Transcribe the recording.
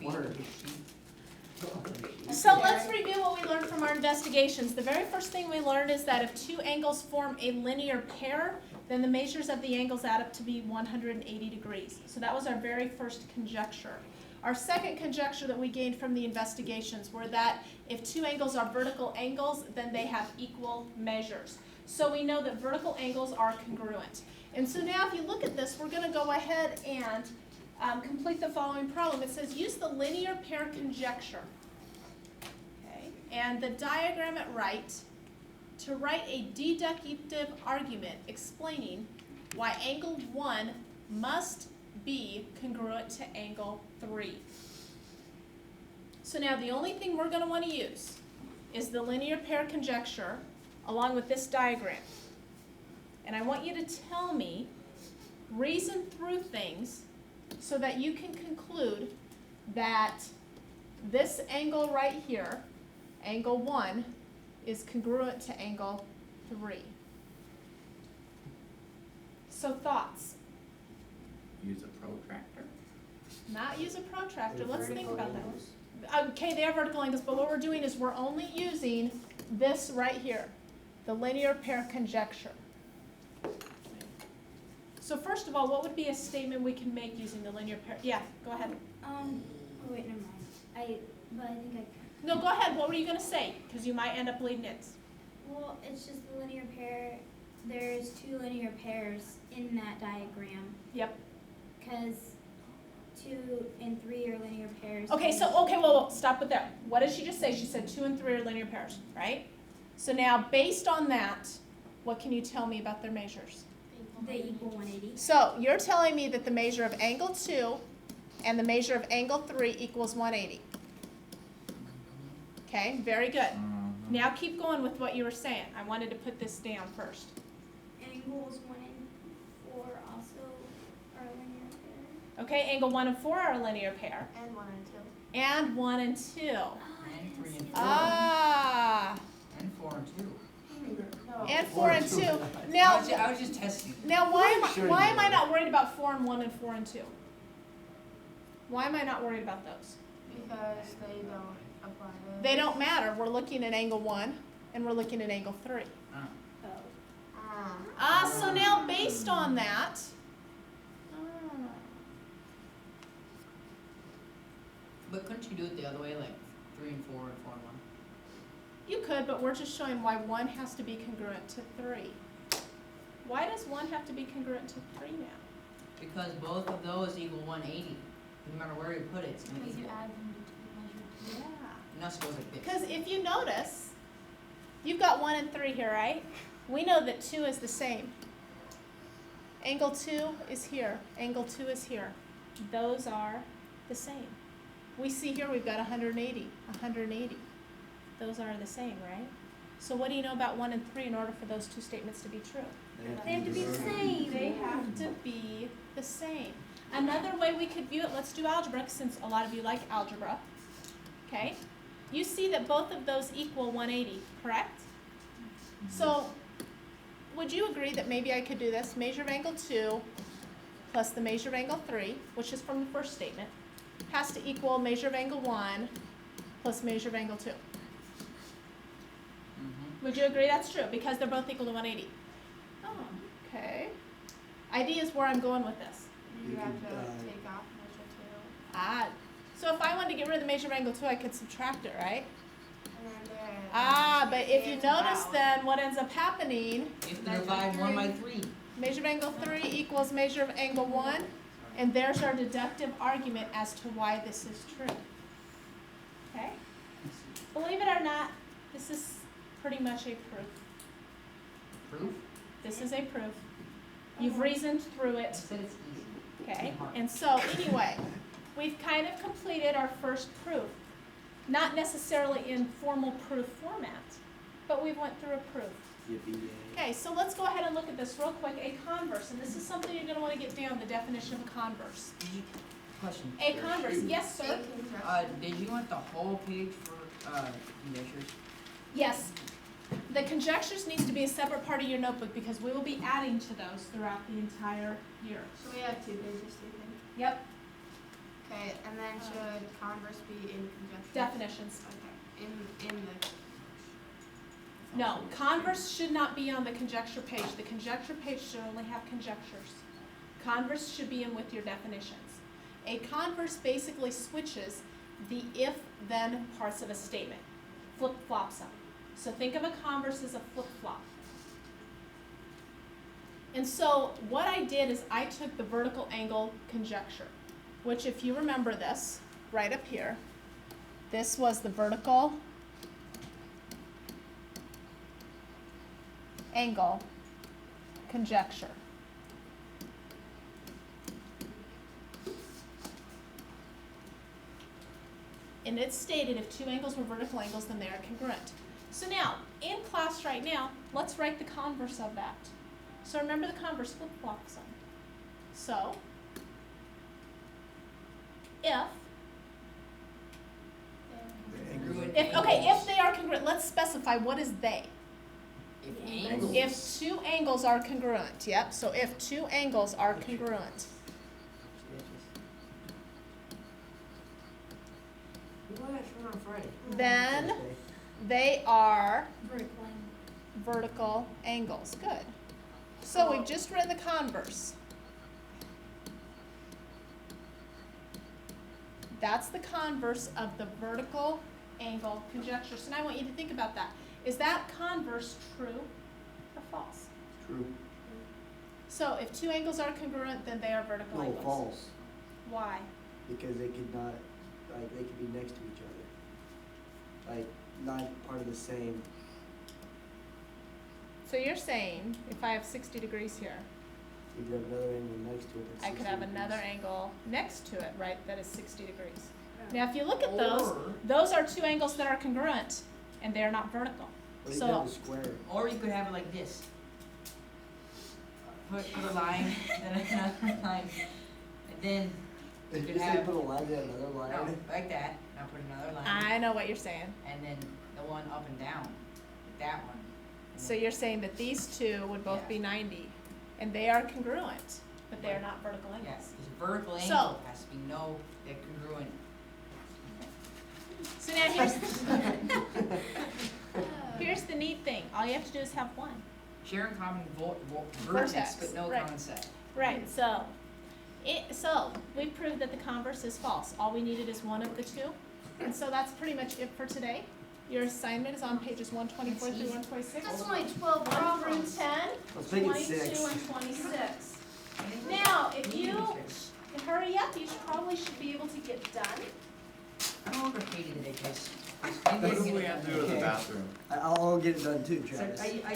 word. So let's review what we learned from our investigations. The very first thing we learned is that if two angles form a linear pair, then the measures of the angles add up to be 180 degrees. So that was our very first conjecture. Our second conjecture that we gained from the investigations were that if two angles are vertical angles, then they have equal measures. So we know that vertical angles are congruent. And so now if you look at this, we're going to go ahead and complete the following problem. It says use the linear pair conjecture. Okay, and the diagram at right to write a deductive argument explaining why angle 1 must be congruent to angle 3. So now the only thing we're going to want to use is the linear pair conjecture along with this diagram. And I want you to tell me, reason through things so that you can conclude that this angle right here, angle 1, is congruent to angle 3. So thoughts? Use a protractor. Not use a protractor. Let's think about that. Okay, they are vertical angles, but what we're doing is we're only using this right here, the linear pair conjecture. So first of all, what would be a statement we can make using the linear pair? Yeah, go ahead. Oh wait, never mind. But I think I. No, go ahead. What were you going to say? Because you might end up bleeding it. Well, it's just the linear pair. There's two linear pairs in that diagram. Yep. Because 2 and 3 are linear pairs. Okay, well, stop with that. What did she just say? She said 2 and 3 are linear pairs, right? So now, based on that, what can you tell me about their measures? They equal 180. So you're telling me that the measure of angle 2 and the measure of angle 3 equals 180. Okay, very good. Now keep going with what you were saying. I wanted to put this down first. Angles 1 and 4 also are a linear pair. Okay, angle 1 and 4 are a linear pair. And 1 and 2. And 1 and 2. And 3 and 4. Ah. And 4 and 2. No. And 4 and 2. Now, I was just testing. now why am I not worried about 4 and 1 and 4 and 2? Why am I not worried about those? Because they don't apply to. They don't matter. We're looking at angle 1 and we're looking at angle 3. So now based on that, But couldn't you do it the other way, like 3 and 4 and 4 and 1? you could, but we're just showing why 1 has to be congruent to 3. Why does 1 have to be congruent to 3 now? Because both of those equal 180. No matter where you put it, it's going to Because you equal. add them to the measure. Yeah. And that's goes like this. Because if you notice, you've got 1 and 3 here, right? We know that 2 is the same. Angle 2 is here. Angle 2 is here. Those are the same. We see here we've got 180, 180. Those are the same, right? So what do you know about 1 and 3 in order for those two statements to be true? They have to be the same. They have to be the same. Another way we could view it, let's do algebra since a lot of you like algebra. Okay? You see that both of those equal 180, correct? So would you agree that maybe I could do this? Measure of angle 2 plus the measure of angle 3, which is from the first statement, has to equal measure of angle 1 plus measure of angle 2. Would you agree that's true? Because they're both equal to 180. Oh, okay. Idea is where I'm going with this. You have to take off measure 2. So if I wanted to get rid of the measure of angle 2, I could subtract it, right? And then But if you notice then what ends up happening, You have to divide 1 by 3. measure of angle 3 equals measure of angle 1, and there's our deductive argument as to why this is true. Okay? Believe it or not, this is pretty much a proof. Proof? This is a proof. You've reasoned through I it. said it's easy. Okay, and so anyway, we've kind of completed our first proof. Not necessarily in formal proof format, but we went through a proof. Okay, so let's go ahead and look at this real quick. A converse, and this is something you're going to want to get down, the definition of a converse. Question. A converse, yes sir? Did you want the whole page for conjectures? Yes. The conjectures needs to be a separate part of your notebook because we will be adding to those throughout the entire year. So we have 2 pages, do you think? Yep. Okay, and then should converse be in conjunction? Definitions. Okay, in the. No, converse should not be on the conjecture page. The conjecture page should only have conjectures. Converse should be in with your definitions. A converse basically switches the if-then parts of a statement, flip-flops them. So think of a converse as a flip-flop. And so what I did is I took the vertical angle conjecture, which if you remember this, right up here, this was the vertical angle conjecture. And it stated if two angles were vertical angles, then they are congruent. So now, in class right now, let's write the converse of that. So remember the converse flip-flops them. So, if they are congruent, let's specify what is they. If angles. If two angles are congruent, yep, so if two angles are congruent, then they are Vertical angle. vertical angles. Good. So we've just written the converse. That's the converse of the vertical angle conjecture. So now I want you to think about that. Is that converse true or false? True. So if two angles are congruent, then they are vertical No, angles. false, Why? because they could not, like, they could be next to each other. Like, not part of the same. So you're saying if I have 60 degrees here, You could have another angle next to it that's I could 60 have degrees. another angle next to it, right, that is 60 degrees. Now, if you look at those, Or- those are two angles that are congruent, and they are not vertical. Or you So- could have a square. Or you could have it like this. Put a line, then another line, and then, Did could you say have- put a line and another line? no, like that, now put another line, I know what you're saying. and then the one up and down, like that one. And So then- you're saying that these two would both be 90, and they are congruent, but they are not vertical Yeah, angles. this vertical So- angle has to be they're congruent. So now here's the neat thing. All you have to do is have one. Sharing common Vertex, vertex, but no right. common set. Right, so we proved that the converse is false. All we needed is one of the two. And so that's pretty much it for today. Your assignment is on pages 124 through 126. That's only 12 1 problems. through 10, Let's make it 22, 6. and 26. Now, if you hurry up, you probably should be able to get done. I'm overpaid today, guys. What do we have to do in the bathroom? I'll get it done too, Travis. I